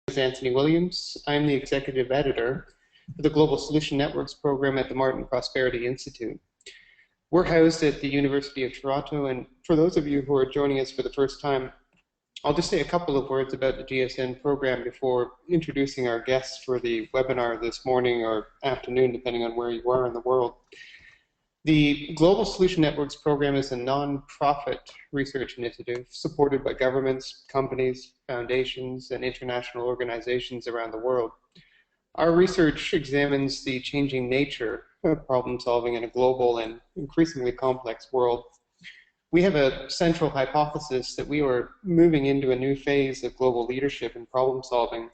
is Anthony Williams. I'm the executive editor for the Global Solution Networks program at the Martin Prosperity Institute. We're housed at the University of Toronto, and for those of you who are joining us for the first time, I'll just say a couple of words about the GSN program before introducing our guests for the webinar this morning or afternoon, depending on where you are in the world. The Global Solution Networks program is a non-profit research initiative supported by governments, companies, foundations, and international organizations around the world. Our research examines the changing nature of problem solving in a global and increasingly complex world. We have a central hypothesis that we are moving into a new phase of global leadership and problem solving,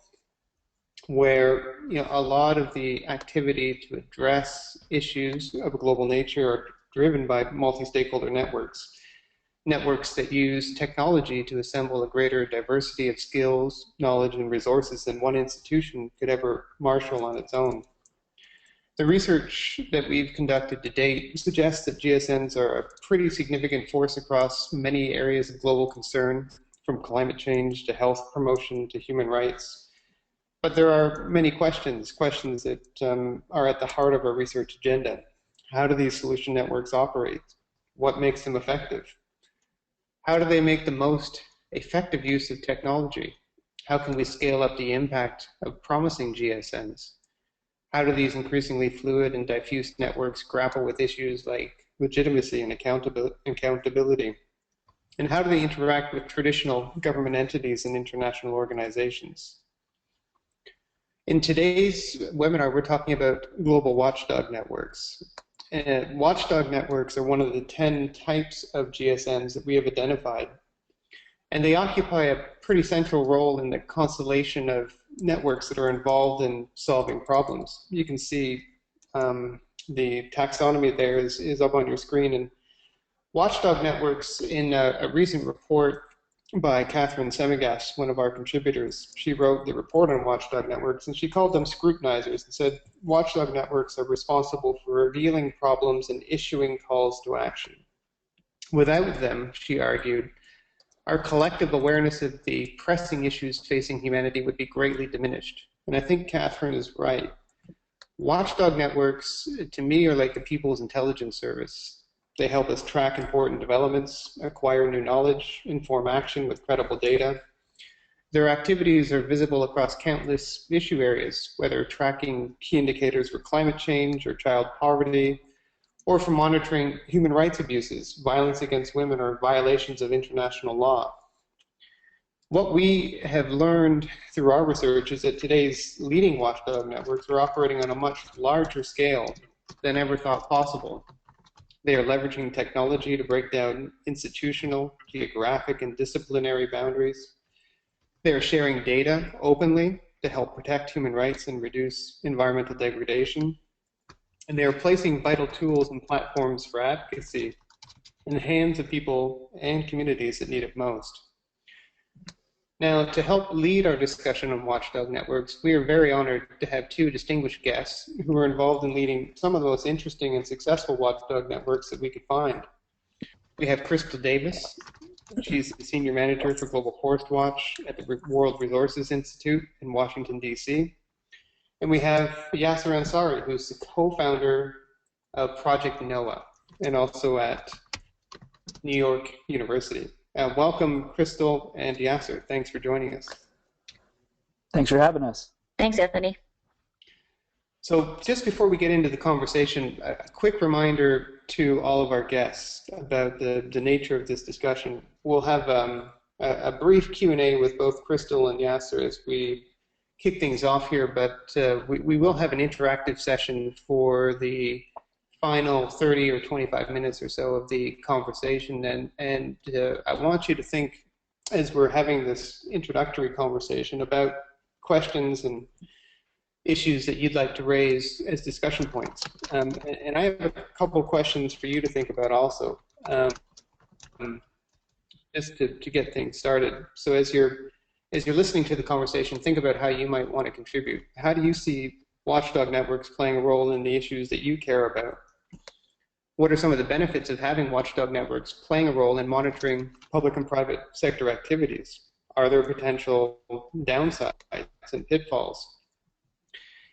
where a lot of the activity to address issues of a global nature are driven by multi-stakeholder networks. Networks that use technology to assemble a greater diversity of skills, knowledge, and resources than one institution could ever marshal on its own. The research that we've conducted to date suggests that GSNs are a pretty significant force across many areas of global concern, from climate change to health promotion to human rights. But there are many questions that are at the heart of our research agenda. How do these solution networks operate? What makes them effective? How do they make the most effective use of technology? How can we scale up the impact of promising GSNs? How do these increasingly fluid and diffuse networks grapple with issues like legitimacy and accountability? And how do they interact with traditional government entities and international organizations? In today's webinar, we're talking about global watchdog networks. And watchdog networks are one of the 10 types of GSNs that we have identified. And they occupy a pretty central role in the constellation of networks that are involved in solving problems. You can see the taxonomy there is up on your screen. And watchdog networks, in a recent report by Catherine Semigas, one of our contributors, she wrote the report on watchdog networks, and she called them scrutinizers and said watchdog networks are responsible for revealing problems and issuing calls to action. Without them, she argued, our collective awareness of the pressing issues facing humanity would be greatly diminished. And I think Catherine is right. Watchdog networks, to me, are like the People's Intelligence Service. They help us track important developments, acquire new knowledge, inform action with credible data. Their activities are visible across countless issue areas, whether tracking key indicators for climate change or child poverty, or for monitoring human rights abuses, violence against women, or violations of international law. What we have learned through our research is that today's leading watchdog networks are operating on a much larger scale than ever thought possible. They are leveraging technology to break down institutional, geographic, and disciplinary boundaries. They are sharing data openly to help protect human rights and reduce environmental degradation. And they are placing vital tools and platforms for advocacy in the hands of people and communities that need it most. Now, to help lead our discussion on watchdog networks, we are very honored to have two distinguished guests who are involved in leading some of the most interesting and successful watchdog networks that we could find. We have Crystal Davis. She's the Senior Manager for Global Forest Watch at the World Resources Institute in Washington, D.C. And we have Yasser Ansari, who's the co-founder of Project NOAA and also at New York University. Welcome, Crystal and Yasser. Thanks for joining us. Thanks for having us. Thanks, Anthony. So just before we get into the conversation, a quick reminder to all of our guests about the nature of this discussion. We'll have a brief Q&A with both Crystal and Yasser as we kick things off here, but we will have an interactive session for the final 30 or 25 minutes or so of the conversation, and I want you to think, as we're having this introductory conversation, about questions and issues that you'd like to raise as discussion points. And I have a couple of questions for you to think about also, just to get things started. So as you're listening to the conversation, think about how you might want to contribute. How do you see watchdog networks playing a role in the issues that you care about? What are some of the benefits of having watchdog networks playing a role in monitoring public and private sector activities? Are there potential downsides? and pitfalls.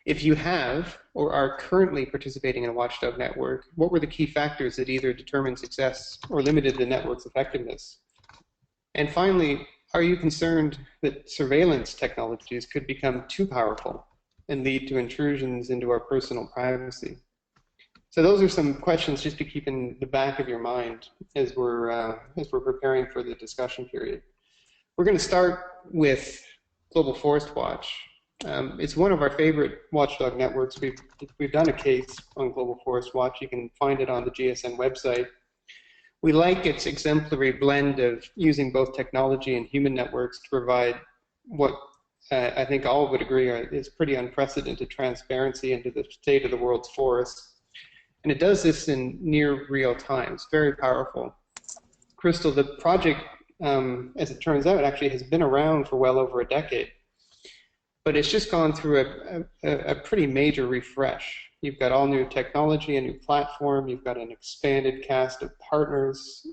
If you have or are currently participating in a Watchdog network, what were the key factors that either determined success or limited the network's effectiveness? And finally, are you concerned that surveillance technologies could become too powerful and lead to intrusions into our personal privacy? So those are some questions just to keep in the back of your mind as we're preparing for the discussion period. We're going to start with Global Forest Watch. It's one of our favorite watchdog networks. We've done a case on Global Forest Watch. You can find it on the GSN website. We like its exemplary blend of using both technology and human networks to provide what I think all would agree is pretty unprecedented transparency into the state of the world's forests. And it does this in near real time. It's very powerful. Crystal, the project, as it turns out, actually has been around for well over a decade. But it's just gone through a pretty major refresh. You've got all new technology, a new platform. You've got an expanded cast of partners.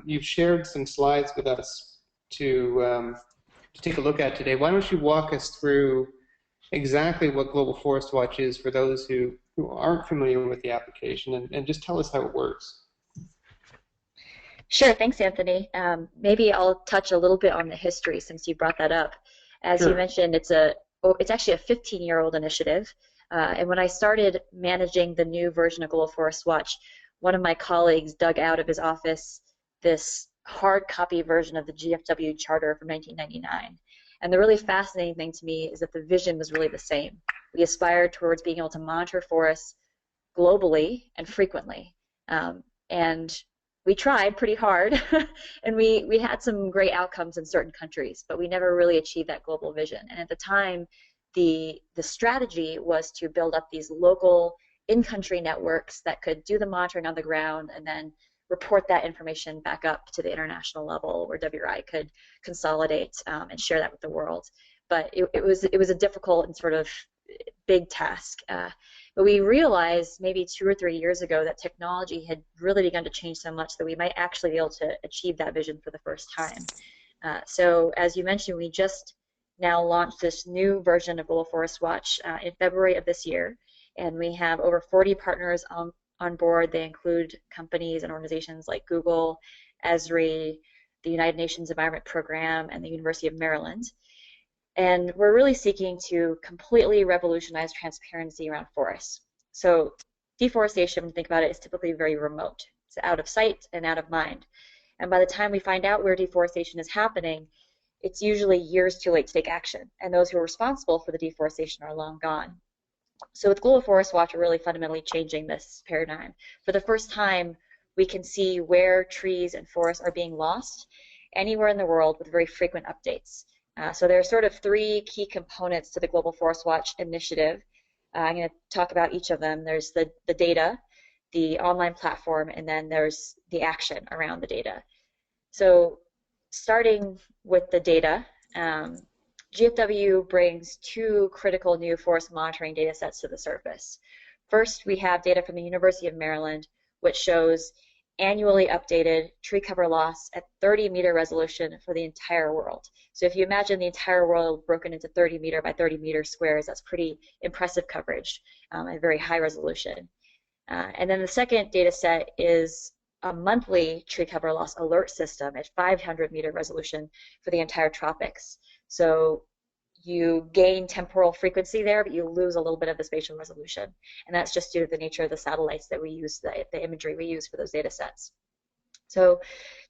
You've shared some slides with us to take a look at today. Why don't you walk us through exactly what Global Forest Watch is for those who aren't familiar with the application, and just tell us how it works. Sure, thanks, Anthony. Maybe I'll touch a little bit on the history since you brought that up. As Sure. you mentioned, it's actually a 15-year-old initiative. And when I started managing the new version of Global Forest Watch, one of my colleagues dug out of his office this hard copy version of the GFW Charter from 1999. And the really fascinating thing to me is that the vision was really the same. We aspired towards being able to monitor forests globally and frequently. And we tried pretty hard, and we had some great outcomes in certain countries, but we never really achieved that global vision. And at the time, the strategy was to build up these local in-country networks that could do the monitoring on the ground and then report that information back up to the international level where WRI could consolidate and share that with the world. But it was a difficult and sort of big task. But we realized maybe 2 or 3 years ago that technology had really begun to change so much that we might actually be able to achieve that vision for the first time. So as you mentioned, we just now launched this new version of Global Forest Watch in February of this year, and we have over 40 partners on board. They include companies and organizations like Google, Esri, the United Nations Environment Program, and the University of Maryland. And we're really seeking to completely revolutionize transparency around forests. So deforestation, when you think about it, is typically very remote. It's out of sight and out of mind. And by the time we find out where deforestation is happening, it's usually years too late to take action. And those who are responsible for the deforestation are long gone. So with Global Forest Watch, we're really fundamentally changing this paradigm. For the first time, we can see where trees and forests are being lost anywhere in the world with very frequent updates. So there are sort of 3 key components to the Global Forest Watch initiative. I'm going to talk about each of them. There's the data, the online platform, and then there's the action around the data. So starting with the data, GFW brings 2 critical new forest monitoring data sets to the surface. First, we have data from the University of Maryland, which shows annually updated tree cover loss at 30-meter resolution for the entire world. So if you imagine the entire world broken into 30-meter by 30-meter squares, that's pretty impressive coverage at very high resolution. And then the second data set is a monthly tree cover loss alert system at 500-meter resolution for the entire tropics. So you gain temporal frequency there, but you lose a little bit of the spatial resolution. And that's just due to the nature of the satellites that we use, the imagery we use for those data sets. So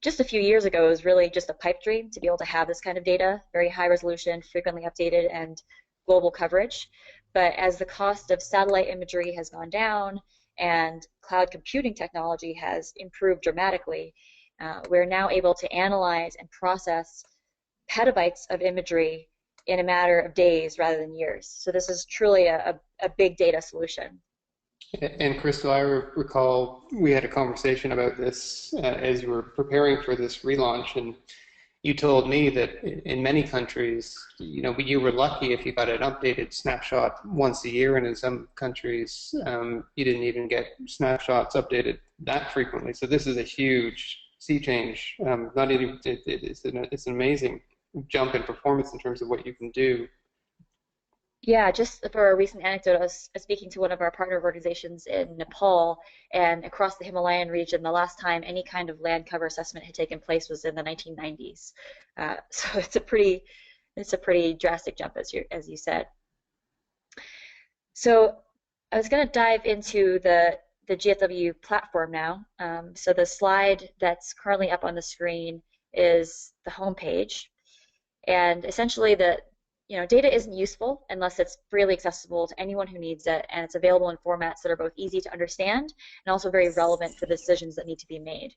just a few years ago, it was really just a pipe dream to be able to have this kind of data, very high resolution, frequently updated, and global coverage. But as the cost of satellite imagery has gone down and cloud computing technology has improved dramatically, we're now able to analyze and process petabytes of imagery in a matter of days rather than years. So this is truly a big data solution. And Crystal, I recall we had a conversation about this as you were preparing for this relaunch, and you told me that in many countries, you were lucky if you got an updated snapshot once a year, and in some countries, you didn't even get snapshots updated that frequently. So this is a huge sea change. It's an amazing jump in performance in terms of what you can do. Yeah, just for a recent anecdote, I was speaking to one of our partner organizations in Nepal, and across the Himalayan region, the last time any kind of land cover assessment had taken place was in the 1990s. So it's a pretty drastic jump, as you said. So I was going to dive into the GFW platform now. So the slide that's currently up on the screen is the home page. And essentially data isn't useful unless it's freely accessible to anyone who needs it, and it's available in formats that are both easy to understand and also very relevant for the decisions that need to be made.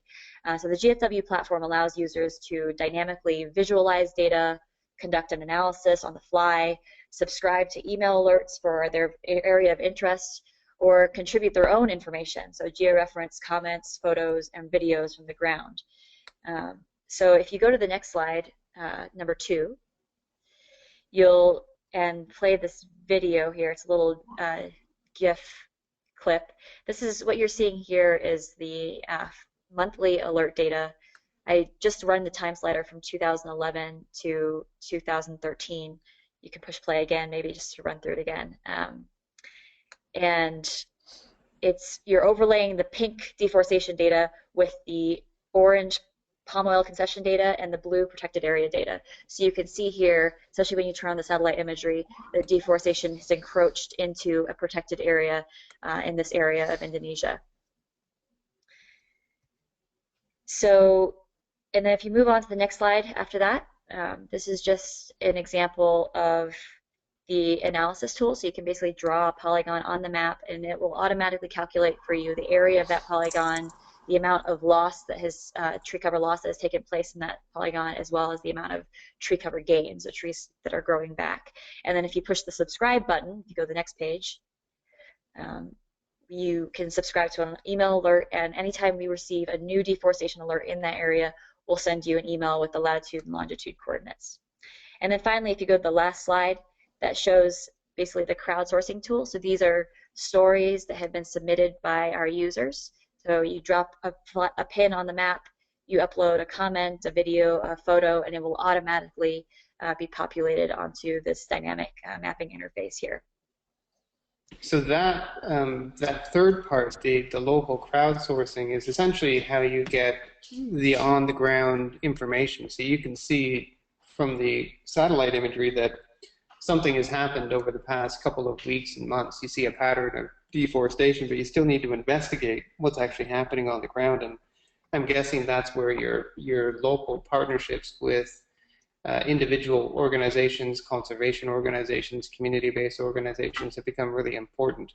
So the GFW platform allows users to dynamically visualize data, conduct an analysis on the fly, subscribe to email alerts for their area of interest, or contribute their own information, so georeference comments, photos, and videos from the ground. So if you go to the next slide, number 2, you'll play this video here. It's a little GIF clip. This is what you're seeing here is the monthly alert data. I just run the time slider from 2011 to 2013. You can push play again, maybe just to run through it again. And you're overlaying the pink deforestation data with the orange palm oil concession data and the blue protected area data. So you can see here, especially when you turn on the satellite imagery, that deforestation has encroached into a protected area in this area of Indonesia. So, and then if you move on to the next slide after that, this is just an example of the analysis tool. So you can basically draw a polygon on the map, and it will automatically calculate for you the area of that polygon, the amount of loss that has tree cover loss that has taken place in that polygon, as well as the amount of tree cover gains, the trees that are growing back. And then if you push the subscribe button, you go to the next page, you can subscribe to an email alert, and anytime we receive a new deforestation alert in that area, we'll send you an email with the latitude and longitude coordinates. And then finally, if you go to the last slide, that shows basically the crowdsourcing tool. So these are stories that have been submitted by our users. So you drop a pin on the map, you upload a comment, a video, a photo, and it will automatically be populated onto this dynamic mapping interface here. So that third part, the local crowdsourcing, is essentially how you get the on-the-ground information. So you can see from the satellite imagery that something has happened over the past couple of weeks and months. You see a pattern of deforestation, but you still need to investigate what's actually happening on the ground. And I'm guessing that's where your local partnerships with individual organizations, conservation organizations, community-based organizations have become really important.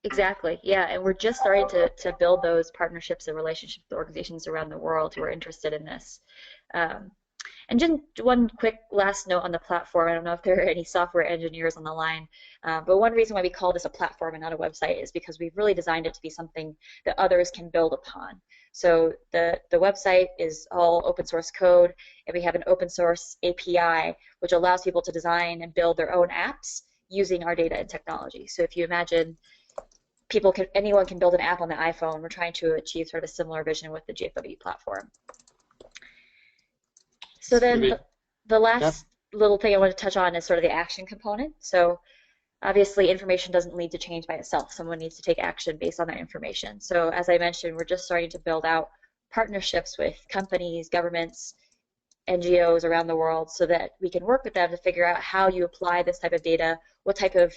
Exactly, yeah, and we're just starting to build those partnerships and relationships with organizations around the world who are interested in this. And just one quick last note on the platform. I don't know if there are any software engineers on the line, but one reason why we call this a platform and not a website is because we've really designed it to be something that others can build upon. So the website is all open source code, and we have an open source API which allows people to design and build their own apps using our data and technology. So if you imagine anyone can build an app on the iPhone, we're trying to achieve sort of a similar vision with the GFW platform. So then the last little thing I want to touch on is sort of the action component. So obviously information doesn't lead to change by itself. Someone needs to take action based on that information. So as I mentioned, we're just starting to build out partnerships with companies, governments, NGOs around the world so that we can work with them to figure out how you apply this type of data, what type of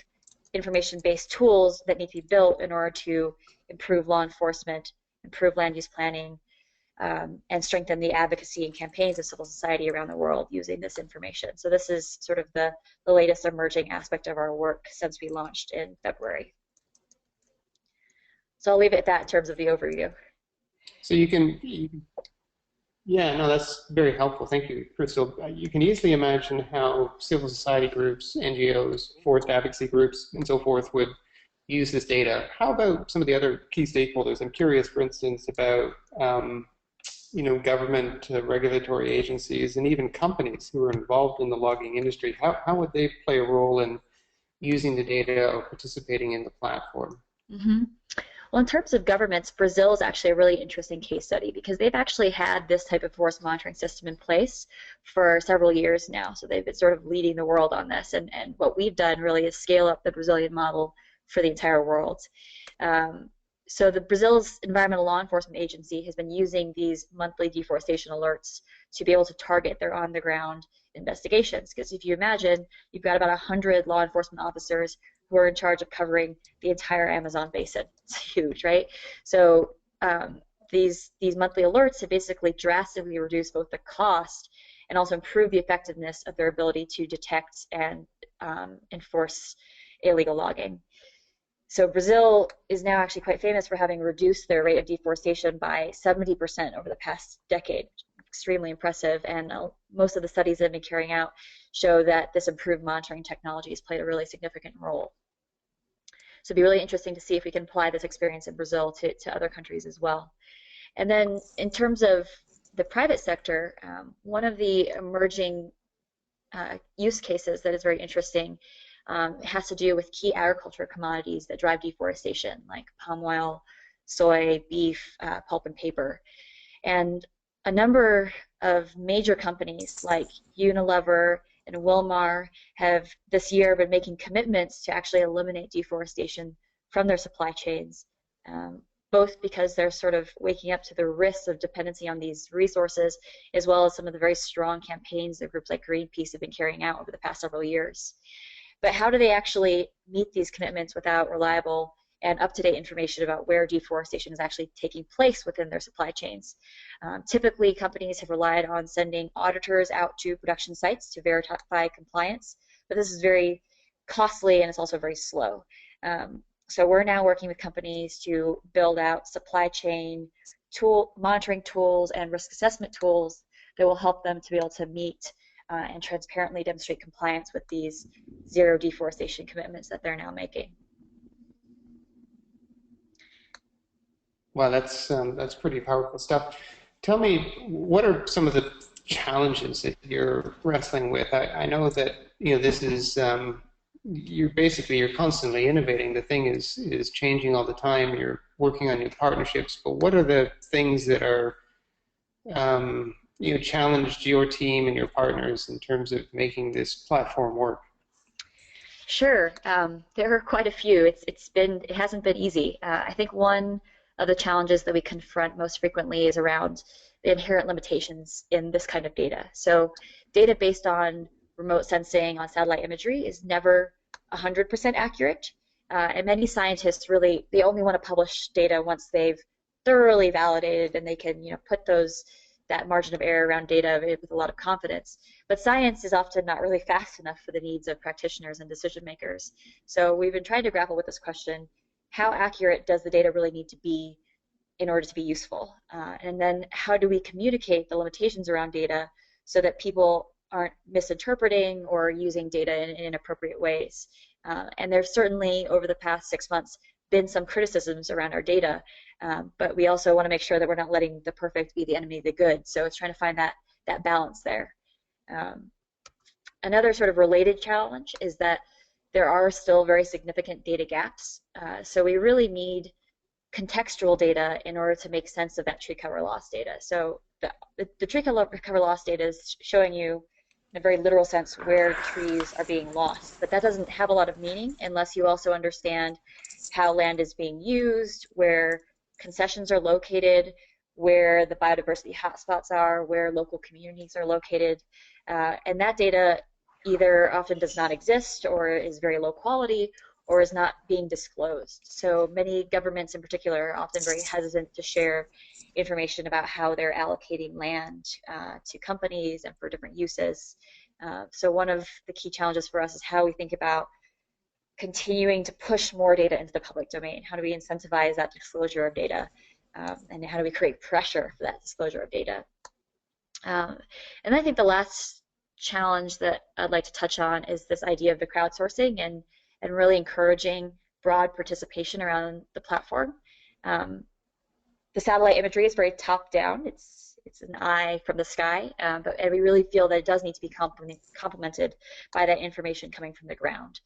information-based tools that need to be built in order to improve law enforcement, improve land use planning, and strengthen the advocacy and campaigns of civil society around the world using this information. So this is sort of the latest emerging aspect of our work since we launched in February. So I'll leave it at that in terms of the overview. So yeah, no, that's very helpful. Thank you, Crystal. You can easily imagine how civil society groups, NGOs, forest advocacy groups, and so forth would use this data. How about some of the other key stakeholders? I'm curious, for instance, about government regulatory agencies and even companies who are involved in the logging industry. How would they play a role in using the data or participating in the platform? Mm-hmm. Well, in terms of governments, Brazil is actually a really interesting case study because they've actually had this type of forest monitoring system in place for several years now. So they've been sort of leading the world on this. And what we've done really is scale up the Brazilian model for the entire world. So the Brazil's Environmental Law Enforcement Agency has been using these monthly deforestation alerts to be able to target their on-the-ground investigations. Because if you imagine, you've got about 100 law enforcement officers who are in charge of covering the entire Amazon basin. It's huge, right? So these monthly alerts have basically drastically reduced both the cost and also improved the effectiveness of their ability to detect and enforce illegal logging. So Brazil is now actually quite famous for having reduced their rate of deforestation by 70% over the past decade. Extremely impressive, and most of the studies that have been carrying out show that this improved monitoring technology has played a really significant role. So it'd be really interesting to see if we can apply this experience in Brazil to other countries as well. And then in terms of the private sector, one of the emerging use cases that is very interesting has to do with key agriculture commodities that drive deforestation, like palm oil, soy, beef, pulp and paper. And a number of major companies like Unilever and Wilmar have this year been making commitments to actually eliminate deforestation from their supply chains, both because they're sort of waking up to the risks of dependency on these resources, as well as some of the very strong campaigns that groups like Greenpeace have been carrying out over the past several years. But how do they actually meet these commitments without reliable and up-to-date information about where deforestation is actually taking place within their supply chains? Typically, companies have relied on sending auditors out to production sites to verify compliance, but this is very costly and it's also very slow. So we're now working with companies to build out supply chain monitoring tools and risk assessment tools that will help them to be able to meet and transparently demonstrate compliance with these zero deforestation commitments that they're now making. Wow, that's pretty powerful stuff. Tell me, what are some of the challenges that you're wrestling with? I know that this is you're constantly innovating. The thing is changing all the time. You're working on new partnerships, but what are the things that are challenged your team and your partners in terms of making this platform work? Sure, there are quite a few. It hasn't been easy. I think one of the challenges that we confront most frequently is around the inherent limitations in this kind of data. So data based on remote sensing on satellite imagery is never 100% accurate, and many scientists they only want to publish data once they've thoroughly validated and they can put that margin of error around data with a lot of confidence. But science is often not really fast enough for the needs of practitioners and decision makers. So we've been trying to grapple with this question: how accurate does the data really need to be in order to be useful? And then how do we communicate the limitations around data so that people aren't misinterpreting or using data in inappropriate ways? And there's certainly, over the past 6 months, been some criticisms around our data, but we also want to make sure that we're not letting the perfect be the enemy of the good. So it's trying to find that balance there. Another sort of related challenge is that there are still very significant data gaps. So we really need contextual data in order to make sense of that tree cover loss data. So the tree cover loss data is showing you, in a very literal sense, where trees are being lost. But that doesn't have a lot of meaning unless you also understand how land is being used, where concessions are located, where the biodiversity hotspots are, where local communities are located. And that data either often does not exist or is very low quality or is not being disclosed. So many governments in particular are often very hesitant to share information about how they're allocating land to companies and for different uses. So one of the key challenges for us is how we think about continuing to push more data into the public domain. How do we incentivize that disclosure of data? And how do we create pressure for that disclosure of data? And I think the last challenge that I'd like to touch on is this idea of the crowdsourcing and really encouraging broad participation around the platform. The satellite imagery is very top-down. It's an eye from the sky, but we really feel that it does need to be complemented by that information coming from the ground.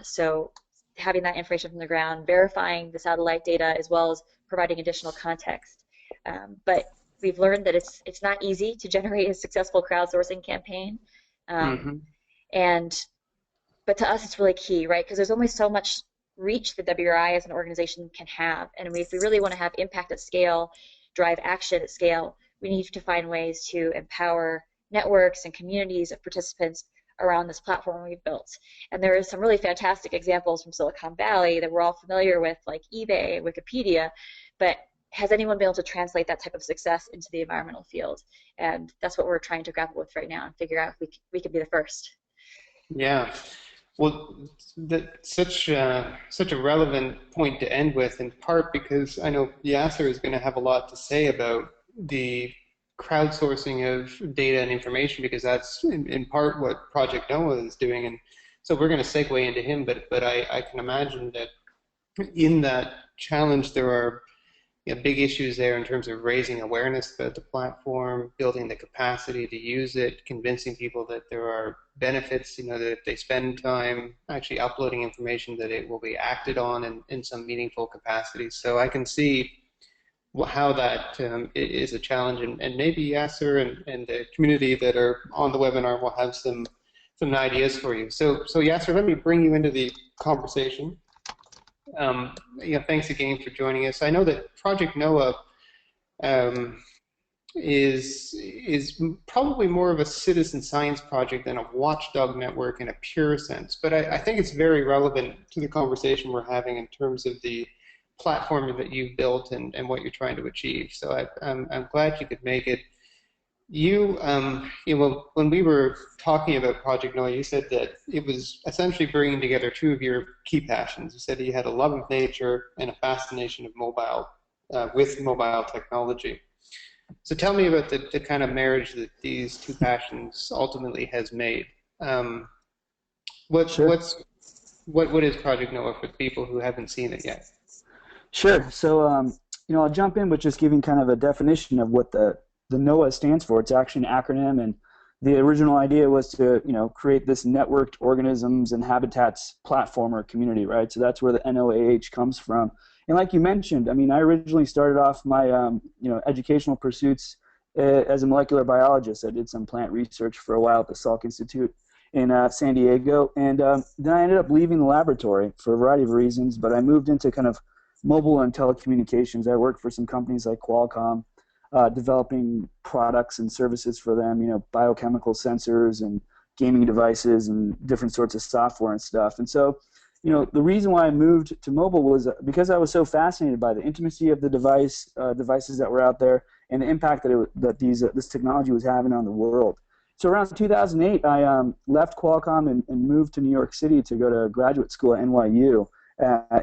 So having that information from the ground, verifying the satellite data, as well as providing additional context. But we've learned that it's not easy to generate a successful crowdsourcing campaign. Mm-hmm. But to us, it's really key, right? Because there's only so much reach that WRI as an organization can have. And if we really want to have impact at scale, drive action at scale, we need to find ways to empower networks and communities of participants around this platform we've built. And there are some really fantastic examples from Silicon Valley that we're all familiar with, like eBay, Wikipedia, but has anyone been able to translate that type of success into the environmental field? And that's what we're trying to grapple with right now and figure out if we can be the first. Yeah. Well, that's such a relevant point to end with, in part because I know Yasser is going to have a lot to say about the crowdsourcing of data and information, because that's in part what Project NOAA is doing. And so we're going to segue into him, but I can imagine that in that challenge there are big issues there in terms of raising awareness about the platform, building the capacity to use it, convincing people that there are benefits, that if they spend time actually uploading information, that it will be acted on in some meaningful capacity. So I can see how that is a challenge, and maybe Yasser and the community that are on the webinar will have some ideas for you. So Yasser, let me bring you into the conversation. Thanks again for joining us. I know that Project NOAA is probably more of a citizen science project than a watchdog network in a pure sense, but I think it's very relevant to the conversation we're having in terms of the platform that you've built and what you're trying to achieve. So I'm glad you could make it. When we were talking about Project NOAA, you said that it was essentially bringing together two of your key passions. You said you had a love of nature and a fascination of with mobile technology. So tell me about the kind of marriage that these two passions ultimately has made. What is Project NOAA for people who haven't seen it yet? Sure. So, I'll jump in with just giving kind of a definition of what the NOAA stands for. It's actually an acronym, and the original idea was to, create this networked organisms and habitats platform or community, right? So that's where the NOAH comes from. And like you mentioned, I originally started off my, educational pursuits as a molecular biologist. I did some plant research for a while at the Salk Institute in San Diego, and then I ended up leaving the laboratory for a variety of reasons, but I moved into kind of mobile and telecommunications. I worked for some companies like Qualcomm, developing products and services for them, biochemical sensors and gaming devices and different sorts of software and stuff. And so, the reason why I moved to mobile was because I was so fascinated by the intimacy of the devices that were out there and the impact that this technology was having on the world. So around 2008, I left Qualcomm and moved to New York City to go to graduate school at NYU.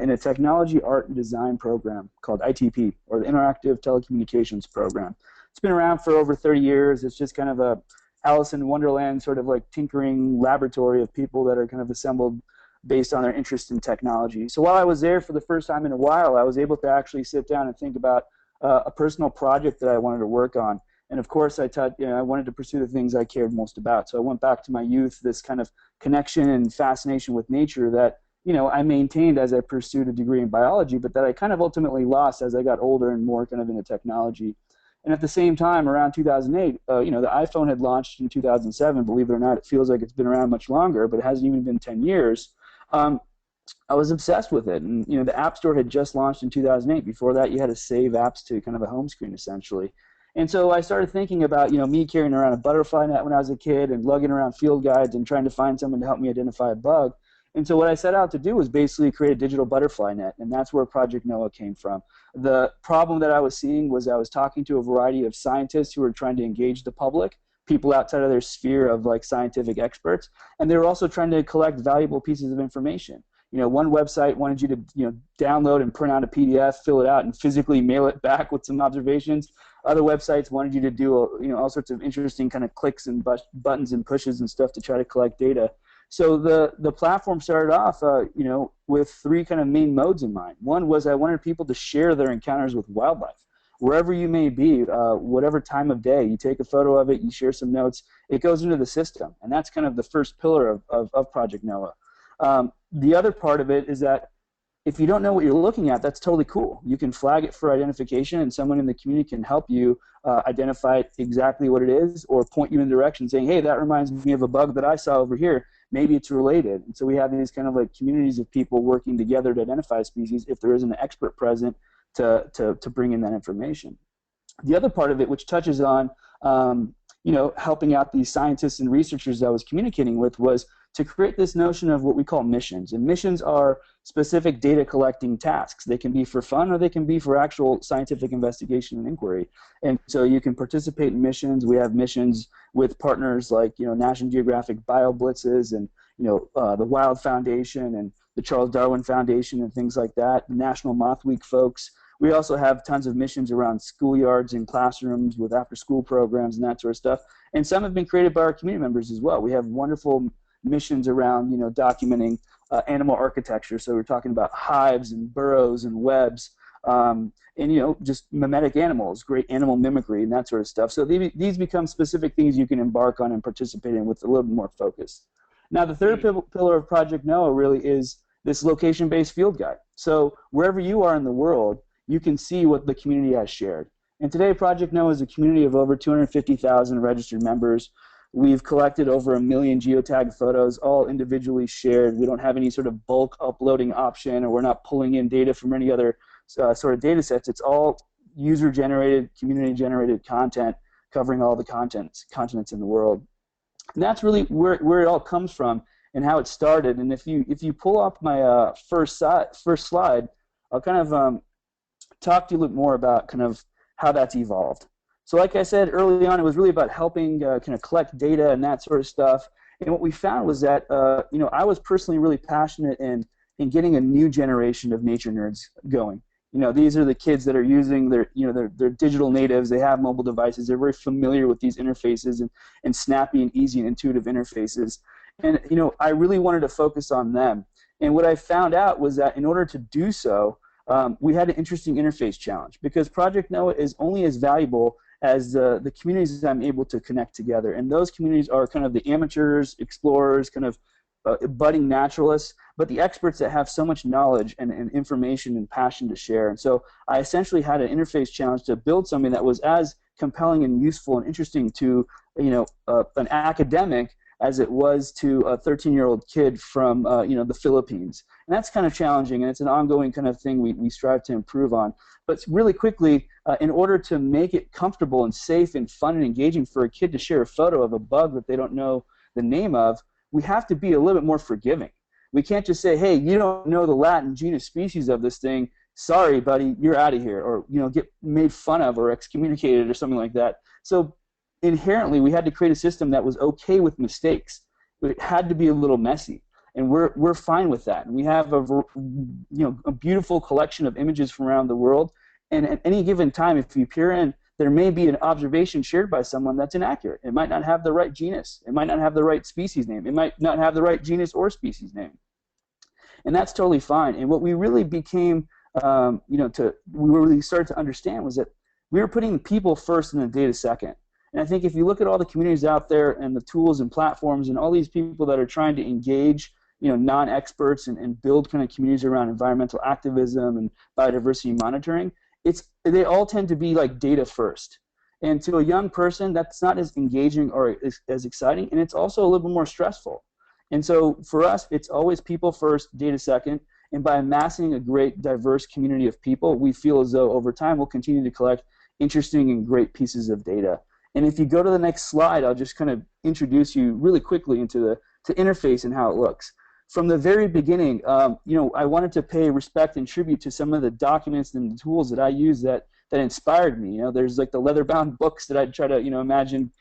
In a technology, art, and design program called ITP, or the Interactive Telecommunications Program. It's been around for over 30 years. It's just kind of a Alice in Wonderland sort of like tinkering laboratory of people that are kind of assembled based on their interest in technology. So while I was there for the first time in a while, I was able to actually sit down and think about a personal project that I wanted to work on. And of course, I wanted to pursue the things I cared most about. So I went back to my youth, this kind of connection and fascination with nature that I maintained as I pursued a degree in biology, but that I kind of ultimately lost as I got older and more kind of into technology. And at the same time, around 2008, the iPhone had launched in 2007. Believe it or not, it feels like it's been around much longer, but it hasn't even been 10 years. I was obsessed with it. And, the App Store had just launched in 2008. Before that, you had to save apps to kind of a home screen, essentially. And so I started thinking about, me carrying around a butterfly net when I was a kid and lugging around field guides and trying to find someone to help me identify a bug. And so what I set out to do was basically create a digital butterfly net, and that's where Project NOAA came from. The problem that I was seeing was I was talking to a variety of scientists who were trying to engage the public, people outside of their sphere of like scientific experts, and they were also trying to collect valuable pieces of information. One website wanted you to download and print out a PDF, fill it out, and physically mail it back with some observations. Other websites wanted you to do all sorts of interesting kind of clicks and buttons and pushes and stuff to try to collect data. So the platform started off, with three kind of main modes in mind. One was I wanted people to share their encounters with wildlife. Wherever you may be, whatever time of day, you take a photo of it, you share some notes, it goes into the system. And that's kind of the first pillar of Project NOAA. The other part of it is that if you don't know what you're looking at, that's totally cool. You can flag it for identification, and someone in the community can help you identify exactly what it is, or point you in the direction saying, hey, that reminds me of a bug that I saw over here. Maybe it's related. And so we have these kind of like communities of people working together to identify species if there is an expert present to bring in that information. The other part of it, which touches on helping out these scientists and researchers I was communicating with, was to create this notion of what we call missions. And missions are specific data collecting tasks. They can be for fun, or they can be for actual scientific investigation and inquiry. And so you can participate in missions. We have missions with partners like National Geographic BioBlitzes, and the Wild Foundation and the Charles Darwin Foundation and things like that. The National Moth Week folks. We also have tons of missions around schoolyards and classrooms with after-school programs and that sort of stuff. And some have been created by our community members as well. We have wonderful missions around documenting animal architecture. So we're talking about hives and burrows and webs, and just mimetic animals, great animal mimicry and that sort of stuff. So these become specific things you can embark on and participate in with a little bit more focus. Now the third pillar of Project NOAA really is this location-based field guide. So wherever you are in the world, you can see what the community has shared. And today, Project NOAA is a community of over 250,000 registered members. We've collected over 1 million geotagged photos, all individually shared. We don't have any sort of bulk uploading option, or we're not pulling in data from any other sort of data sets. It's all user-generated, community-generated content covering all the continents in the world. And that's really where it all comes from and how it started. And if you pull up my first slide, I'll kind of talk to you a little more about kind of how that's evolved. So like I said early on, it was really about helping kind of collect data and that sort of stuff. And what we found was that I was personally really passionate in getting a new generation of nature nerds going. These are the kids that are using they're digital natives. They have mobile devices. They're very familiar with these interfaces and snappy and easy and intuitive interfaces. And I really wanted to focus on them. And what I found out was that in order to do so, we had an interesting interface challenge, because Project NOAA is only as valuable as the communities I'm able to connect together. And those communities are kind of the amateurs, explorers, kind of budding naturalists, but the experts that have so much knowledge and information and passion to share. And so I essentially had an interface challenge to build something that was as compelling and useful and interesting to an academic as it was to a 13-year-old kid from the Philippines. And that's kind of challenging, and it's an ongoing kind of thing we strive to improve on. But really quickly, in order to make it comfortable and safe and fun and engaging for a kid to share a photo of a bug that they don't know the name of, we have to be a little bit more forgiving. We can't just say, hey, you don't know the Latin genus species of this thing, sorry, buddy, you're out of here, or get made fun of or excommunicated or something like that. So inherently, we had to create a system that was okay with mistakes. It had to be a little messy, and we're fine with that. And we have a beautiful collection of images from around the world, and at any given time, if you peer in, there may be an observation shared by someone that's inaccurate. It might not have the right genus. It might not have the right species name. It might not have the right genus or species name. And that's totally fine. And what we really became, we really started to understand was that we were putting people first and the data second. And I think if you look at all the communities out there and the tools and platforms and all these people that are trying to engage non-experts and build kind of communities around environmental activism and biodiversity monitoring, they all tend to be like data first. And to a young person, that's not as engaging or as exciting, and it's also a little bit more stressful. And so for us, it's always people first, data second, and by amassing a great diverse community of people, we feel as though over time we'll continue to collect interesting and great pieces of data. And if you go to the next slide, I'll just kind of introduce you really quickly into the interface and how it looks. From the very beginning, I wanted to pay respect and tribute to some of the documents and the tools that I use that inspired me. There's like the leather-bound books that I'd try to imagine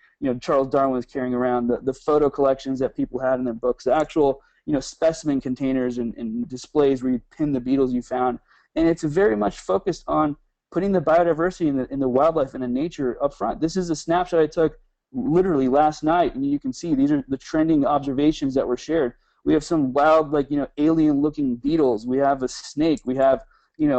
Charles Darwin was carrying around, the photo collections that people had in their books, the actual specimen containers and displays where you pin the beetles you found. And it's very much focused on putting the biodiversity in the wildlife and the nature up front. This is a snapshot I took literally last night, and you can see these are the trending observations that were shared. We have some wild, alien-looking beetles. We have a snake. We have,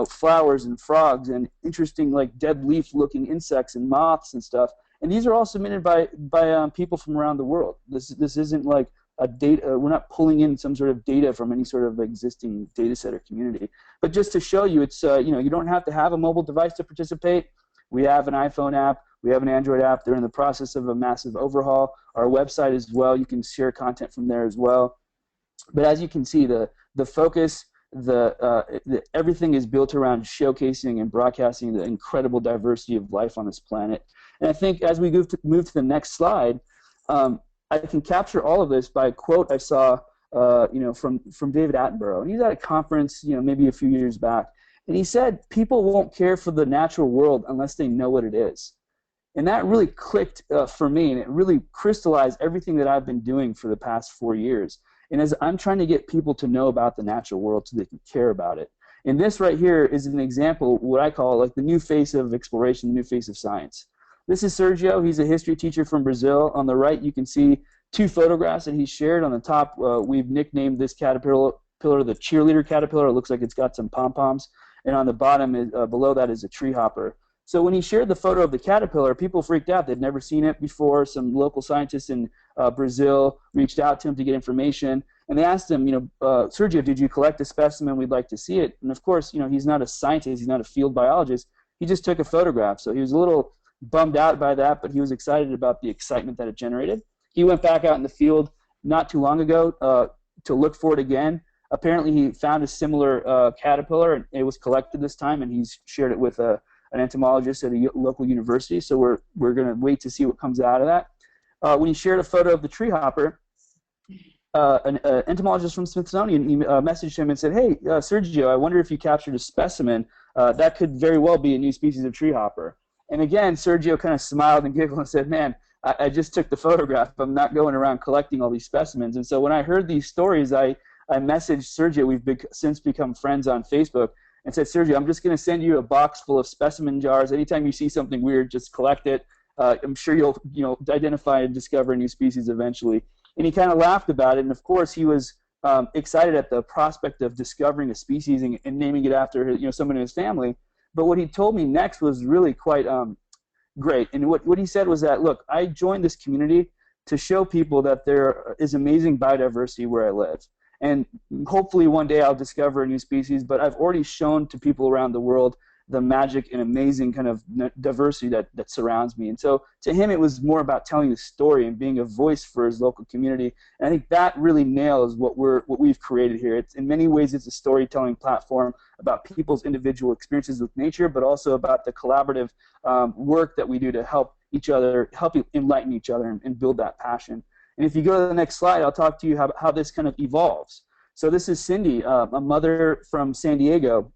flowers and frogs and interesting, dead leaf-looking insects and moths and stuff. And these are all submitted by people from around the world. This isn't like a data. We're not pulling in some sort of data from any sort of existing data set or community. But just to show you, it's you don't have to have a mobile device to participate. We have an iPhone app. We have an Android app. They're in the process of a massive overhaul. Our website as well. You can share content from there as well. But as you can see, the focus, everything is built around showcasing and broadcasting the incredible diversity of life on this planet. And I think as we move to the next slide, I can capture all of this by a quote I saw, from David Attenborough. And he's at a conference, maybe a few years back, and he said, "People won't care for the natural world unless they know what it is." And that really clicked for me, and it really crystallized everything that I've been doing for the past 4 years. And as I'm trying to get people to know about the natural world so they can care about it. And this right here is an example, what I call like the new face of exploration, the new face of science. This is Sergio. He's a history teacher from Brazil. On the right, you can see 2 photographs that he shared. On the top, we've nicknamed this caterpillar the cheerleader caterpillar. It looks like it's got some pom-poms. And on the bottom, below that is a tree hopper. So when he shared the photo of the caterpillar, people freaked out. They'd never seen it before. Some local scientists in Brazil reached out to him to get information. And they asked him, Sergio, did you collect a specimen? We'd like to see it. And of course, he's not a scientist. He's not a field biologist. He just took a photograph. So he was a little bummed out by that, but he was excited about the excitement that it generated. He went back out in the field not too long ago to look for it again. Apparently, he found a similar caterpillar, and it was collected this time, and he's shared it with an entomologist at a local university. So we're going to wait to see what comes out of that. When he shared a photo of the tree hopper, an entomologist from Smithsonian messaged him and said, "Hey, Sergio, I wonder if you captured a specimen. That could very well be a new species of tree hopper." And again, Sergio kind of smiled and giggled and said, "Man, I just took the photograph. I'm not going around collecting all these specimens." And so when I heard these stories, I messaged Sergio. We've since become friends on Facebook, and said, "Sergio, I'm just going to send you a box full of specimen jars. Anytime you see something weird, just collect it. I'm sure you'll identify and discover a new species eventually." And he kind of laughed about it. And of course, he was excited at the prospect of discovering a species and naming it after someone in his family. But what he told me next was really quite great. And what he said was that, look, I joined this community to show people that there is amazing biodiversity where I live. And hopefully one day I'll discover a new species, but I've already shown to people around the world the magic and amazing kind of diversity that surrounds me. And so to him, it was more about telling the story and being a voice for his local community. And I think that really nails what we've created here. It's, in many ways, it's a storytelling platform about people's individual experiences with nature, but also about the collaborative work that we do to help each other, help enlighten each other and build that passion. And if you go to the next slide, I'll talk to you how this kind of evolves. So this is Cindy, a mother from San Diego.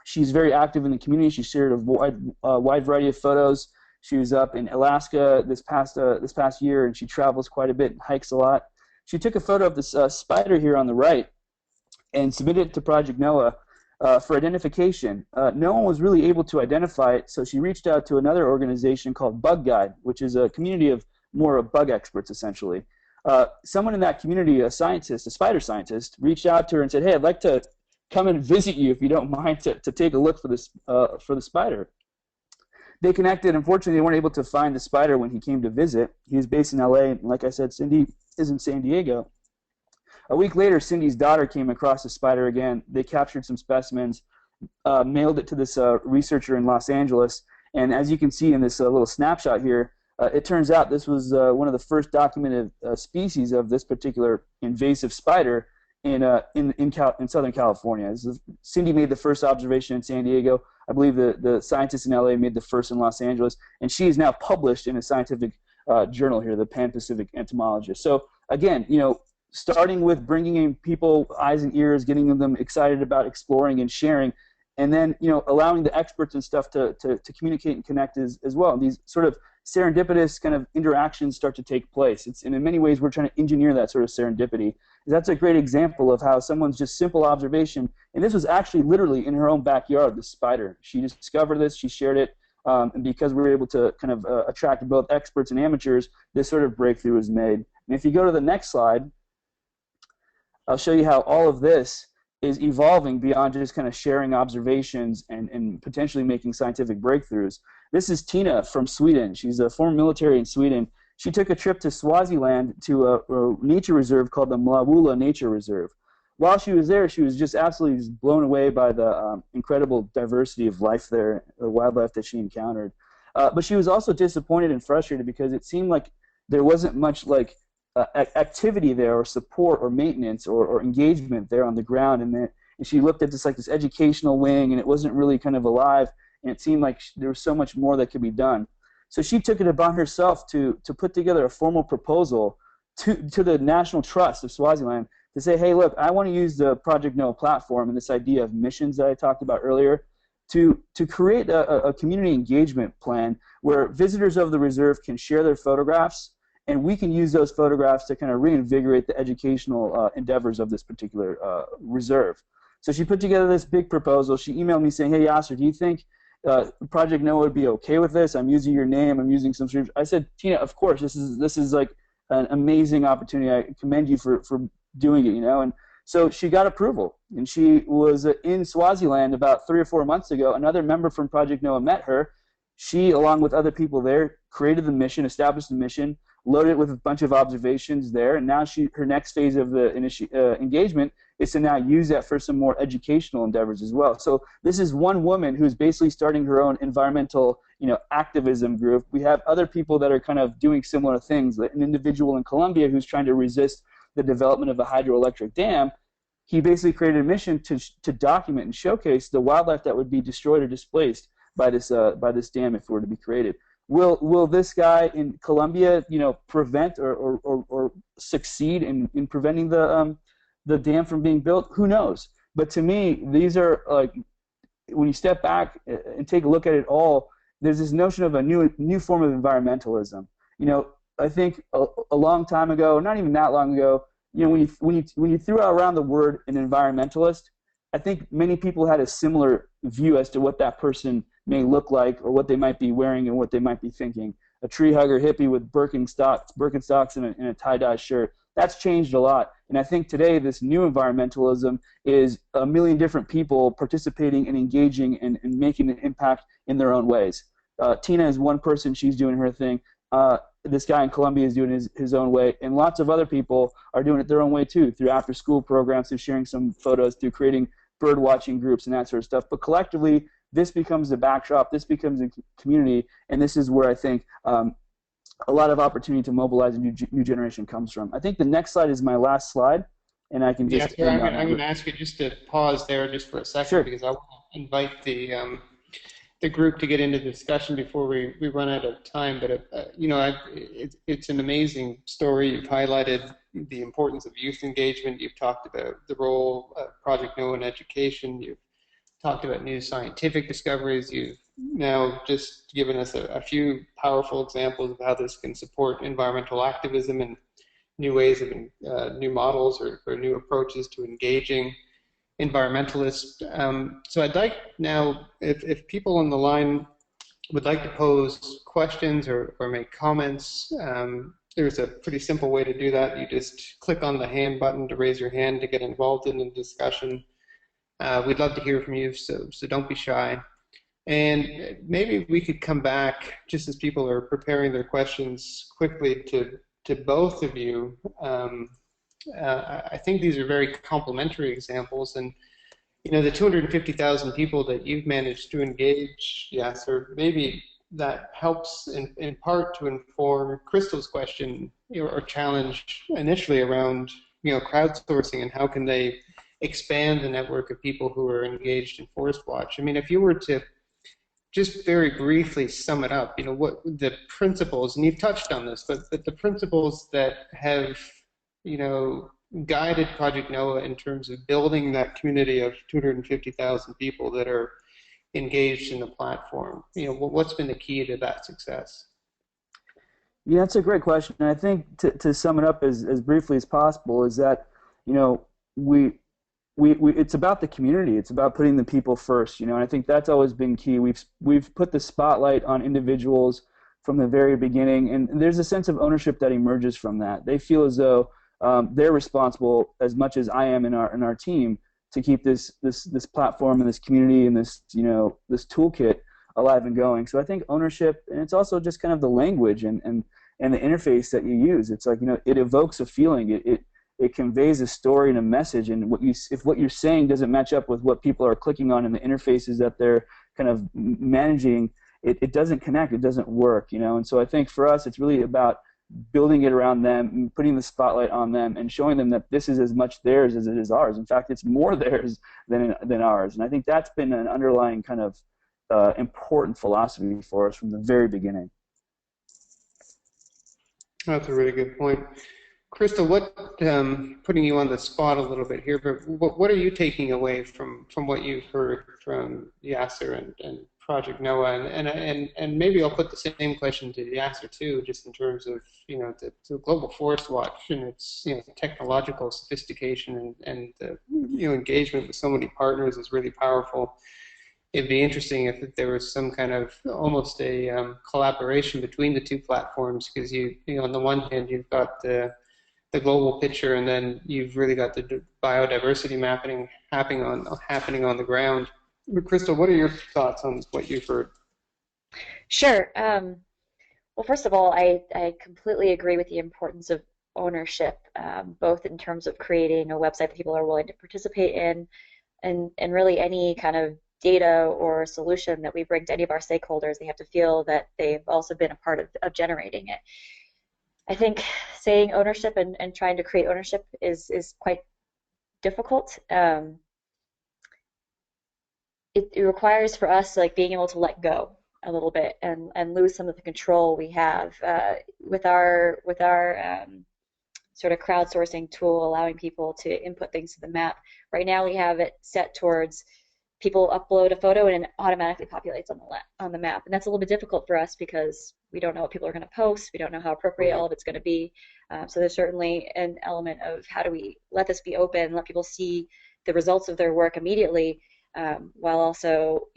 She's very active in the community. She shared a wide variety of photos. She was up in Alaska this past year, and she travels quite a bit and hikes a lot. She took a photo of this spider here on the right and submitted it to Project NOAA for identification. No one was really able to identify it, so she reached out to another organization called Bug Guide, which is a community of more bug experts, essentially. Someone in that community, a scientist, a spider scientist, reached out to her and said, "Hey, I'd like to come and visit you if you don't mind to take a look for the spider." They connected. Unfortunately, they weren't able to find the spider when he came to visit. He was based in LA, and like I said, Cindy is in San Diego. A week later, Cindy's daughter came across the spider again. They captured some specimens, mailed it to this researcher in Los Angeles, and as you can see in this little snapshot here, it turns out this was one of the first documented species of this particular invasive spider in Southern California. Cindy made the first observation in San Diego. I believe the scientists in LA made the first in Los Angeles, and she is now published in a scientific journal here, the Pan-Pacific Entomologist. So again, starting with bringing in people, eyes and ears, getting them excited about exploring and sharing, and then allowing the experts and stuff to communicate and connect as well. And these sort of serendipitous kind of interactions start to take place. And in many ways, we're trying to engineer that sort of serendipity. That's a great example of how someone's just simple observation, and this was actually literally in her own backyard, the spider. She discovered this, she shared it, and because we were able to kind of attract both experts and amateurs, this sort of breakthrough was made. And if you go to the next slide, I'll show you how all of this is evolving beyond just kind of sharing observations and potentially making scientific breakthroughs. This is Tina from Sweden. She's a former military in Sweden, she took a trip to Swaziland to a nature reserve called the Mlawula Nature Reserve. While she was there, she was just absolutely just blown away by the incredible diversity of life there, the wildlife that she encountered. But she was also disappointed and frustrated because it seemed like there wasn't much like activity there, or support, or maintenance, or engagement there on the ground. And she looked at this educational wing, and it wasn't really kind of alive. And it seemed like there was so much more that could be done. So she took it upon herself to put together a formal proposal to the National Trust of Swaziland to say, hey, look, I want to use the Project NOAA platform and this idea of missions that I talked about earlier to create a community engagement plan where visitors of the reserve can share their photographs, and we can use those photographs to kind of reinvigorate the educational endeavors of this particular reserve. So she put together this big proposal. She emailed me saying, hey, Yasser, do you think Project NOAA would be okay with this? I'm using your name. I'm using some sort of... I said, Tina, of course. This is like an amazing opportunity. I commend you for doing it, And so she got approval, and she was in Swaziland about 3 or 4 months ago. Another member from Project NOAA met her. She, along with other people there, created the mission, established the mission, loaded it with a bunch of observations there, and now her next phase of the engagement is to now use that for some more educational endeavors as well. So this is one woman who's basically starting her own environmental, activism group. We have other people that are kind of doing similar things. Like an individual in Colombia who's trying to resist the development of a hydroelectric dam. He basically created a mission to document and showcase the wildlife that would be destroyed or displaced by this dam if it were to be created. Will this guy in Colombia, prevent or succeed in preventing the dam from being built? Who knows? But to me, these are like, when you step back and take a look at it all, there's this notion of a new form of environmentalism. I think a long time ago, not even that long ago, when you threw around the word an environmentalist, I think many people had a similar view as to what that person may look like, or what they might be wearing, and what they might be thinking. A tree hugger hippie with Birkenstocks and a tie-dye shirt. That's changed a lot. And I think today this new environmentalism is a million different people participating and engaging and making an impact in their own ways. Tina is one person. She's doing her thing. This guy in Colombia is doing his own way, and lots of other people are doing it their own way too, through after-school programs, through sharing some photos, through creating bird-watching groups and that sort of stuff. But collectively, this becomes a backdrop, this becomes a community, and this is where I think a lot of opportunity to mobilize a new generation comes from. I think the next slide is my last slide, and I can just... Yeah, I'm going to ask you just to pause there just for a second, sure. Because I want to invite the group to get into the discussion before we run out of time. But it's an amazing story. You've highlighted the importance of youth engagement. You've talked about the role of Project NOAA in education. You've talked about new scientific discoveries. You've now just given us a few powerful examples of how this can support environmental activism and new ways of new models or new approaches to engaging environmentalists. So I'd like now, if people on the line would like to pose questions or make comments, there's a pretty simple way to do that. You just click on the hand button to raise your hand to get involved in the discussion. We'd love to hear from you, so don't be shy. And maybe we could come back, just as people are preparing their questions, quickly to both of you. I think these are very complementary examples, and the 250,000 people that you've managed to engage, Yasser, maybe that helps in part to inform Crystal's question or challenge initially around crowdsourcing and how can they expand the network of people who are engaged in Forest Watch. I mean, if you were to just very briefly sum it up, what the principles, and you've touched on this, but the principles that have guided Project NOAA in terms of building that community of 250,000 people that are engaged in the platform. What's been the key to that success? Yeah, that's a great question. And I think to sum it up as briefly as possible is that, it's about the community. It's about putting the people first, and I think that's always been key. We've put the spotlight on individuals from the very beginning, and there's a sense of ownership that emerges from that. They feel as though they're responsible as much as I am in our team to keep this platform and this community and this this toolkit alive and going. So I think ownership, and it's also just kind of the language and and the interface that you use. It's like, it evokes a feeling. It conveys a story and a message, and if what you're saying doesn't match up with what people are clicking on in the interfaces that they're kind of managing, it doesn't connect, it doesn't work, And so I think for us, it's really about building it around them, putting the spotlight on them, and showing them that this is as much theirs as it is ours. In fact, it's more theirs than ours. And I think that's been an underlying kind of important philosophy for us from the very beginning. That's a really good point. Crystal, putting you on the spot a little bit here, but what are you taking away from what you've heard from Yasser and Project Noah? And maybe I'll put the same question to Yasser too, just in terms of the Global Forest Watch and its technological sophistication and the engagement with so many partners is really powerful. It'd be interesting if there was some kind of almost a collaboration between the two platforms, because on the one hand you've got the global picture, and then you've really got the biodiversity mapping happening on the ground. But Crystal, what are your thoughts on what you've heard? Sure. Well, first of all, I completely agree with the importance of ownership, both in terms of creating a website that people are willing to participate in, and really any kind of data or solution that we bring to any of our stakeholders, they have to feel that they've also been a part of generating it. I think saying ownership and trying to create ownership is quite difficult. It requires for us being able to let go a little bit and lose some of the control we have with our sort of crowdsourcing tool, allowing people to input things to the map. Right now we have it set towards people upload a photo and it automatically populates on the map, and that's a little bit difficult for us because we don't know what people are going to post, we don't know how appropriate all of it's going to be. So there's certainly an element of how do we let this be open, let people see the results of their work immediately, while also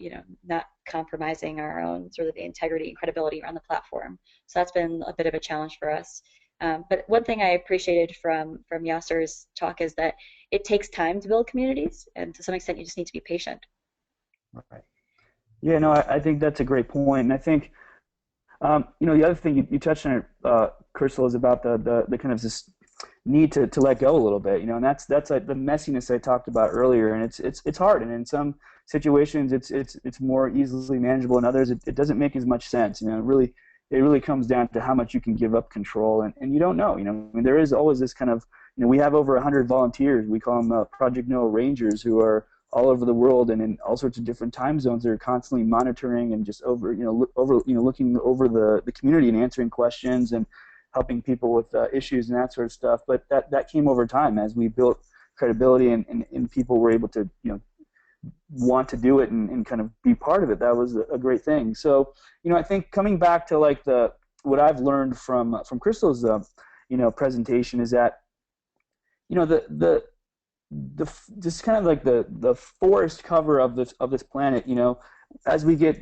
not compromising our own sort of the integrity and credibility around the platform. So that's been a bit of a challenge for us. But one thing I appreciated from Yasser's talk is that it takes time to build communities, and to some extent you just need to be patient. Right. Yeah, no, I think that's a great point, and I think the other thing you touched on, Crystal, is about the kind of this need to let go a little bit, and that's like the messiness I talked about earlier, and it's hard, and in some situations it's more easily manageable, in others it doesn't make as much sense. It really comes down to how much you can give up control, and you don't know. I mean, there is always this kind of, we have over 100 volunteers. We call them Project Noah Rangers, who are all over the world and in all sorts of different time zones. They're constantly monitoring and just looking over the community and answering questions and helping people with issues and that sort of stuff. But that came over time as we built credibility and people were able to want to do it and kind of be part of it. That was a great thing. So I think coming back to what I've learned from Crystal's presentation is that just kind of like the forest cover of this planet, as we get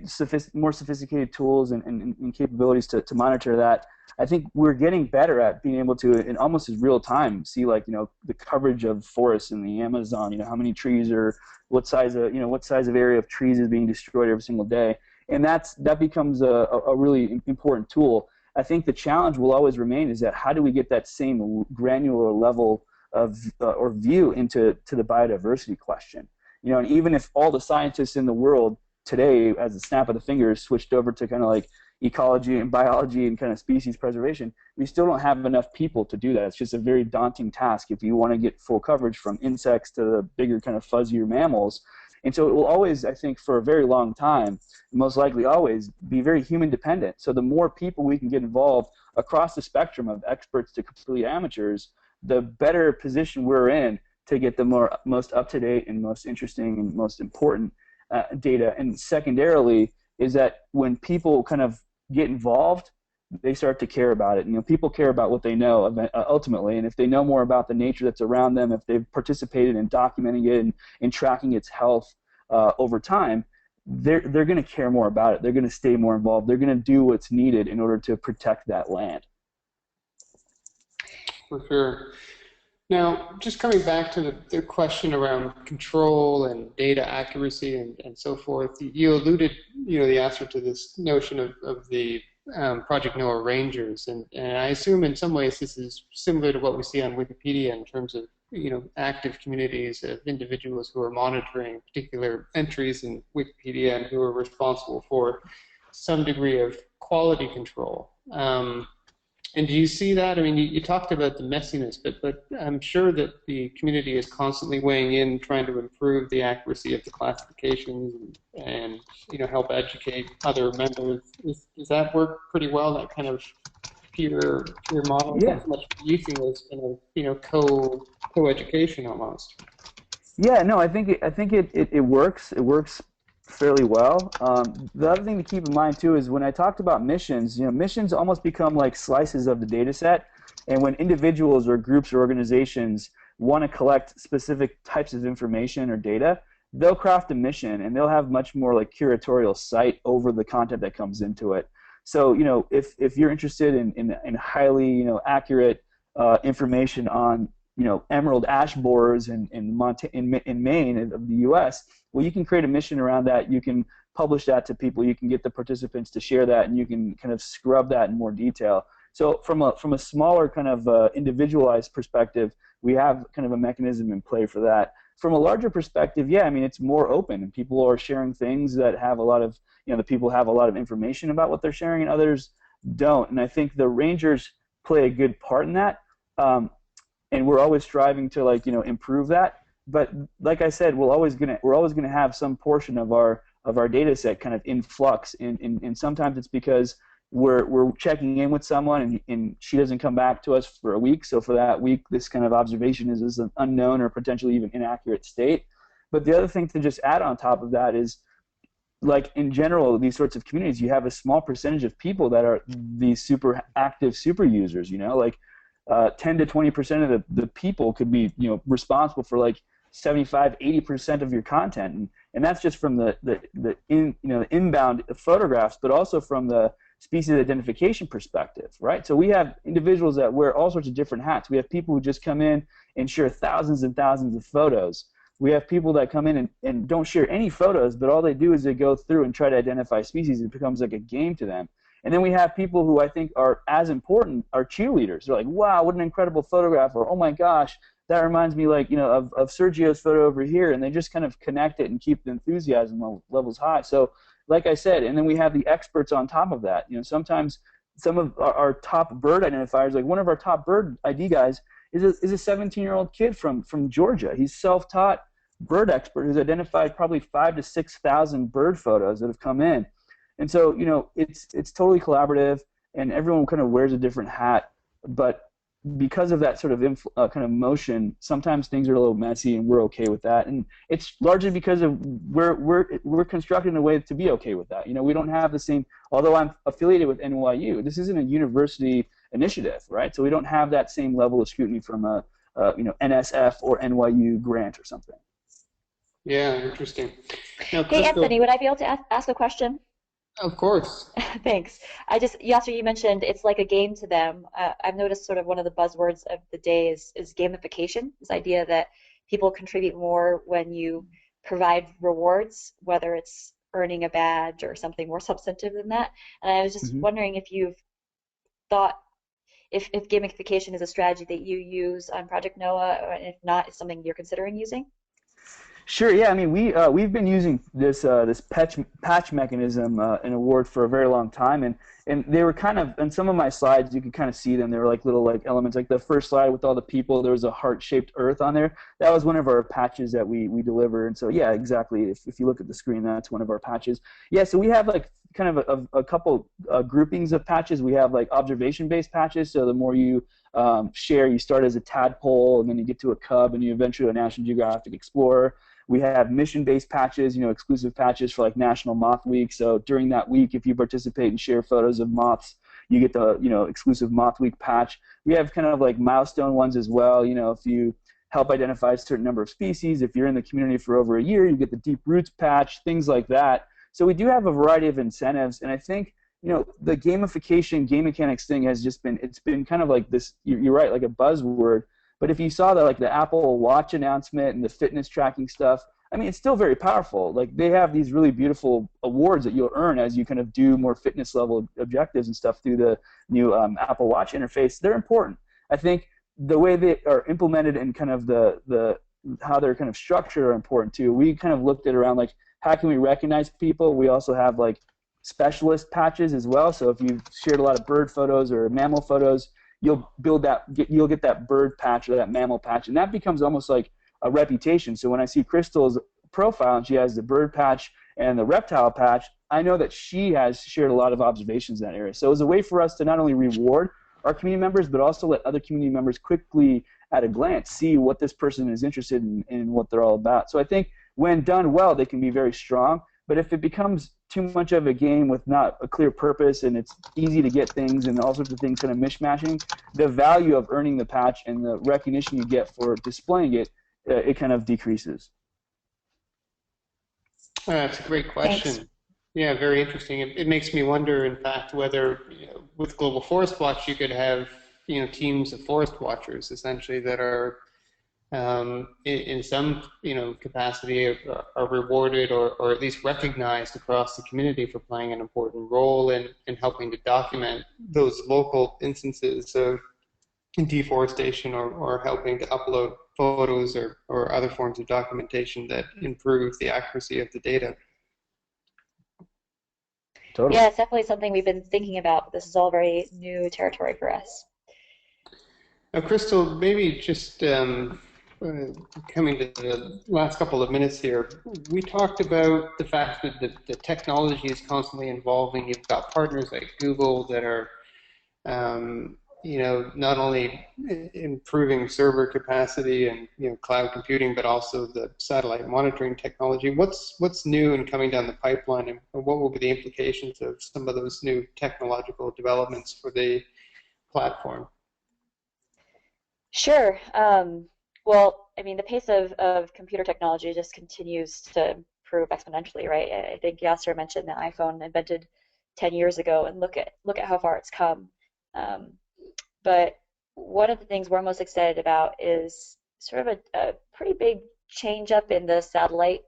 more sophisticated tools and capabilities to monitor that, I think we're getting better at being able to, in almost as real time, see the coverage of forests in the Amazon, how many trees are, what size of area of trees is being destroyed every single day, and that becomes a really important tool. I think the challenge will always remain is that how do we get that same granular level of or view into the biodiversity question, and even if all the scientists in the world today, as a snap of the fingers, switched over to kind of like ecology and biology and kind of species preservation, we still don't have enough people to do that. It's just a very daunting task if you want to get full coverage from insects to the bigger kind of fuzzier mammals. And so it will always, I think, for a very long time, most likely always, be very human dependent. So the more people we can get involved across the spectrum of experts to complete amateurs, the better position we're in to get the most up-to-date and most interesting and most important data. And secondarily is that when people kind of get involved, they start to care about it. People care about what they know ultimately, and if they know more about the nature that's around them, if they've participated in documenting it and tracking its health over time, they're going to care more about it. They're going to stay more involved. They're going to do what's needed in order to protect that land. For sure. Now, just coming back to the question around control and data accuracy and so forth, you alluded, the answer to this notion of the Project NOAA Rangers, and I assume in some ways this is similar to what we see on Wikipedia in terms of active communities of individuals who are monitoring particular entries in Wikipedia and who are responsible for some degree of quality control. And do you see that? I mean, you talked about the messiness, but I'm sure that the community is constantly weighing in, trying to improve the accuracy of the classifications and help educate other members. Does that work pretty well? That kind of peer model, Yeah. not so much policing as kind of co-education almost. Yeah, no, I think it works. It works fairly well. The other thing to keep in mind too is when I talked about missions, missions almost become like slices of the data set. And when individuals or groups or organizations want to collect specific types of information or data, they'll craft a mission and they'll have much more like curatorial sight over the content that comes into it. So, if you're interested in highly, accurate information on emerald ash borers in Maine of the U.S. Well, you can create a mission around that. You can publish that to people. You can get the participants to share that, and you can kind of scrub that in more detail. So from a smaller kind of individualized perspective, we have kind of a mechanism in play for that. From a larger perspective, yeah, I mean it's more open, and people are sharing things that have a lot of the people have a lot of information about what they're sharing, and others don't. And I think the Rangers play a good part in that. And we're always striving to improve that. But like I said, we're always gonna have some portion of our data set kind of in flux. And sometimes it's because we're checking in with someone and she doesn't come back to us for a week. So for that week, this kind of observation is an unknown or potentially even inaccurate state. But the other thing to just add on top of that is, like in general, these sorts of communities, you have a small percentage of people that are these super active super users. 10 to 20% of the people could be responsible for like 75-80% of your content, and that's just from the inbound photographs, but also from the species identification perspective, right? So we have individuals that wear all sorts of different hats. We have people who just come in and share thousands and thousands of photos. We have people that come in and don't share any photos, but all they do is they go through and try to identify species. It becomes like a game to them. And then we have people who I think are as important, are cheerleaders. They're like, wow, what an incredible photograph, or oh my gosh, that reminds me of Sergio's photo over here, and they just kind of connect it and keep the enthusiasm levels high. So like I said, and then we have the experts on top of that. Sometimes some of our top bird identifiers, like one of our top bird ID guys is a 17-year-old kid from Georgia. He's self-taught bird expert who's identified probably 5,000 to 6,000 bird photos that have come in. And so, it's totally collaborative, and everyone kind of wears a different hat. But because of that sort of kind of motion, sometimes things are a little messy, and we're okay with that. And it's largely because of we're constructed in a way to be okay with that. We don't have the same. Although I'm affiliated with NYU, this isn't a university initiative, right? So we don't have that same level of scrutiny from a NSF or NYU grant or something. Yeah, interesting. Now, hey, Anthony, would I be able to ask a question? Of course. Thanks. Yasser, you mentioned it's like a game to them. I've noticed sort of one of the buzzwords of the day is gamification, this idea that people contribute more when you provide rewards, whether it's earning a badge or something more substantive than that. And I was just wondering if you've thought if gamification is a strategy that you use on Project NOAA, or if not, it's something you're considering using? Sure. Yeah. I mean, we've been using this patch mechanism in award for a very long time, and they were kind of, in some of my slides you could kind of see them. They were like little elements. Like the first slide with all the people, there was a heart-shaped Earth on there. That was one of our patches that we deliver. And so yeah, exactly. If you look at the screen, that's one of our patches. Yeah. So we have like kind of a couple groupings of patches. We have like observation-based patches. So the more you share, you start as a tadpole, and then you get to a cub, and you eventually a National Geographic Explorer. We have mission-based patches, exclusive patches for like National Moth Week. So during that week, if you participate and share photos of moths, you get the exclusive Moth Week patch. We have kind of like milestone ones as well. If you help identify a certain number of species, if you're in the community for over a year, you get the Deep Roots patch, things like that. So we do have a variety of incentives, and I think the gamification, game mechanics thing has just been, it's been kind of like this. You're right, like a buzzword. But if you saw the Apple Watch announcement and the fitness tracking stuff, I mean, it's still very powerful. Like, they have these really beautiful awards that you'll earn as you kind of do more fitness level objectives and stuff through the new Apple Watch interface. They're important. I think the way they are implemented and kind of the how they're kind of structured are important too. We kind of looked at around like, how can we recognize people? We also have like specialist patches as well. So if you've shared a lot of bird photos or mammal photos, you'll get that bird patch or that mammal patch, and that becomes almost like a reputation. So when I see Crystal's profile and she has the bird patch and the reptile patch, I know that she has shared a lot of observations in that area. So it was a way for us to not only reward our community members, but also let other community members quickly, at a glance, see what this person is interested in what they're all about. So I think when done well, they can be very strong. But if it becomes too much of a game with not a clear purpose and it's easy to get things and all sorts of things kind of mishmashing, the value of earning the patch and the recognition you get for displaying it, it kind of decreases. That's a great question. Thanks. Yeah, very interesting. It makes me wonder, in fact, whether with Global Forest Watch you could have teams of forest watchers essentially that are in some capacity are rewarded or at least recognized across the community for playing an important role in helping to document those local instances of deforestation or helping to upload photos or other forms of documentation that improve the accuracy of the data. Totally. Yeah, it's definitely something we've been thinking about. This is all very new territory for us. Now, Crystal, maybe just coming to the last couple of minutes here, we talked about the fact that the technology is constantly evolving. You've got partners like Google that are, not only improving server capacity and cloud computing, but also the satellite monitoring technology. What's new and coming down the pipeline, and what will be the implications of some of those new technological developments for the platform? Sure. Well, I mean, the pace of computer technology just continues to improve exponentially, right? I think Yasser mentioned the iPhone invented 10 years ago, and look at how far it's come. But one of the things we're most excited about is sort of a pretty big change up in the satellite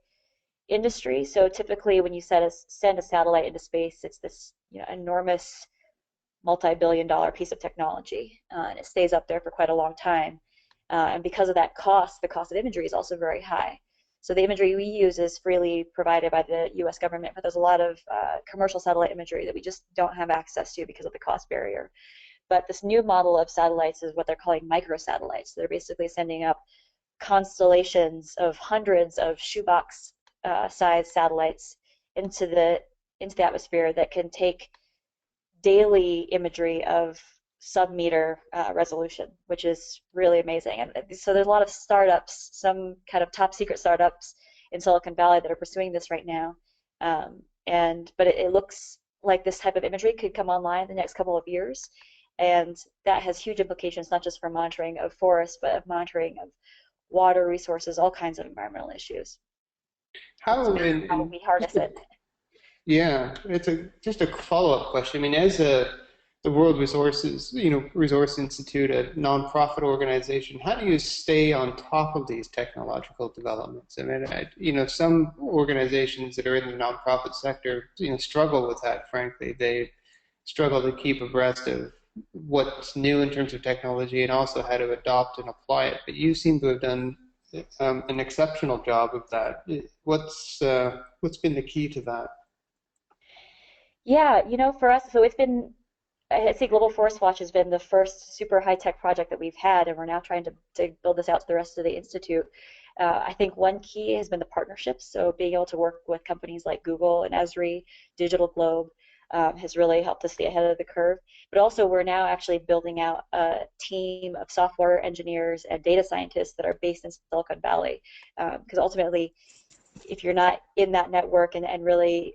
industry. So typically, when you send a satellite into space, it's this enormous multi-billion-dollar piece of technology, and it stays up there for quite a long time. And because of that cost, the cost of imagery is also very high. So the imagery we use is freely provided by the U.S. government, but there's a lot of commercial satellite imagery that we just don't have access to because of the cost barrier. But this new model of satellites is what they're calling microsatellites. They're basically sending up constellations of hundreds of shoebox-sized satellites into the atmosphere that can take daily imagery of sub-meter resolution, which is really amazing. And so there's a lot of startups, some kind of top secret startups in Silicon Valley that are pursuing this right now. But it looks like this type of imagery could come online in the next couple of years. And that has huge implications, not just for monitoring of forests, but of monitoring of water resources, all kinds of environmental issues. How we harness it. Yeah, it's just a follow-up question. I mean, as the World Resource Institute, a nonprofit organization, how do you stay on top of these technological developments? I mean, some organizations that are in the nonprofit sector, struggle with that. Frankly, they struggle to keep abreast of what's new in terms of technology and also how to adopt and apply it. But you seem to have done an exceptional job of that. What's been the key to that? Yeah, for us, so I'd say Global Forest Watch has been the first super high-tech project that we've had, and we're now trying to build this out to the rest of the Institute. I think one key has been the partnerships, so being able to work with companies like Google and Esri, Digital Globe, has really helped us stay ahead of the curve. But also, we're now actually building out a team of software engineers and data scientists that are based in Silicon Valley, because ultimately, if you're not in that network and really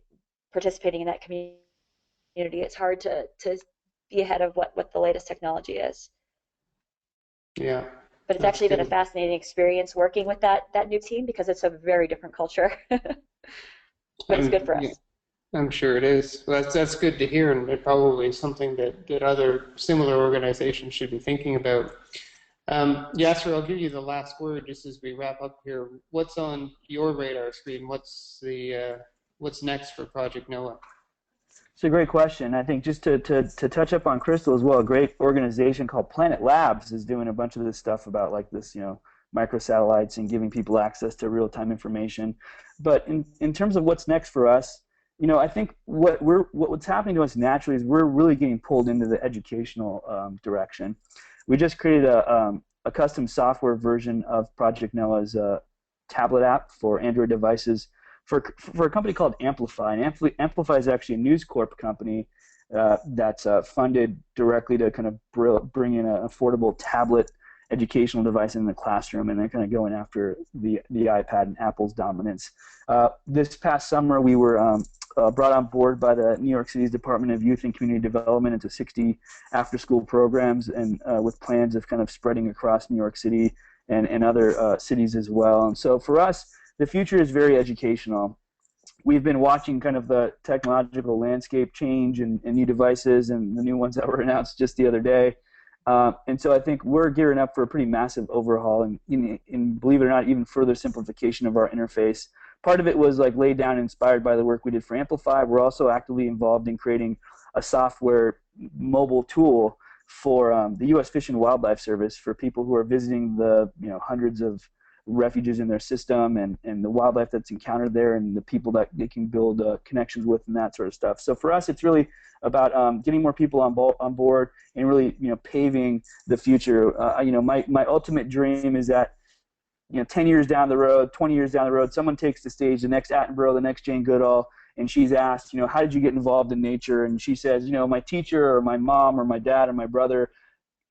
participating in that community, it's hard to be ahead of what the latest technology is. Yeah. But it's actually been a fascinating experience working with that new team because it's a very different culture. But it's good for us. Yeah, I'm sure it is. Well, that's good to hear, and it probably is something that other similar organizations should be thinking about. Yasser, I'll give you the last word just as we wrap up here. What's on your radar screen? What's next for Project Noah? It's a great question. I think just to touch up on Crystal as well, a great organization called Planet Labs is doing a bunch of this stuff about like this, microsatellites and giving people access to real-time information. But in terms of what's next for us, I think what's happening to us naturally is we're really getting pulled into the educational direction. We just created a custom software version of Project Noah's tablet app for Android devices for a company called Amplify. And Amplify is actually a News Corp company that's funded directly to kind of bring in an affordable tablet educational device in the classroom, and they're kind of going after the iPad and Apple's dominance. This past summer, we were brought on board by the New York City's Department of Youth and Community Development into 60 after-school programs, and with plans of kind of spreading across New York City and other cities as well. And so for us, the future is very educational. We've been watching kind of the technological landscape change and new devices and the new ones that were announced just the other day. And so I think we're gearing up for a pretty massive overhaul and believe it or not, even further simplification of our interface. Part of it was like laid down and inspired by the work we did for Amplify. We're also actively involved in creating a software mobile tool for the U.S. Fish and Wildlife Service for people who are visiting the hundreds of refuges in their system and the wildlife that's encountered there and the people that they can build connections with and that sort of stuff. So for us, it's really about getting more people on board and really paving the future. My ultimate dream is that 10 years down the road, 20 years down the road, someone takes the stage, the next Attenborough, the next Jane Goodall, and she's asked, how did you get involved in nature? And she says, my teacher or my mom or my dad or my brother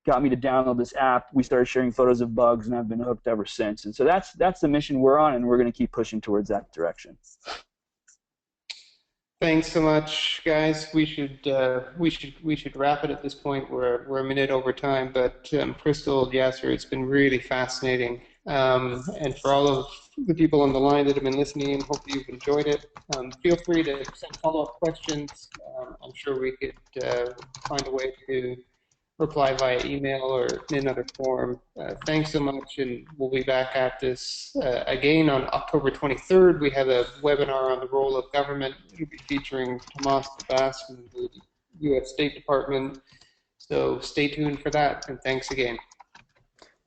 got me to download this app. We started sharing photos of bugs, and I've been hooked ever since. And so that's the mission we're on, and we're going to keep pushing towards that direction. Thanks so much, guys. We should wrap it at this point. We're a minute over time, but Crystal, Yasser, it's been really fascinating. And for all of the people on the line that have been listening, hope you've enjoyed it. Feel free to send follow-up questions. I'm sure we could find a way to reply via email or in another form. Thanks so much, and we'll be back at this again on October 23rd. We have a webinar on the role of government. It'll be featuring Tomas Tabas from the U.S. State Department. So stay tuned for that, and thanks again.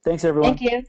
Thanks, everyone. Thank you.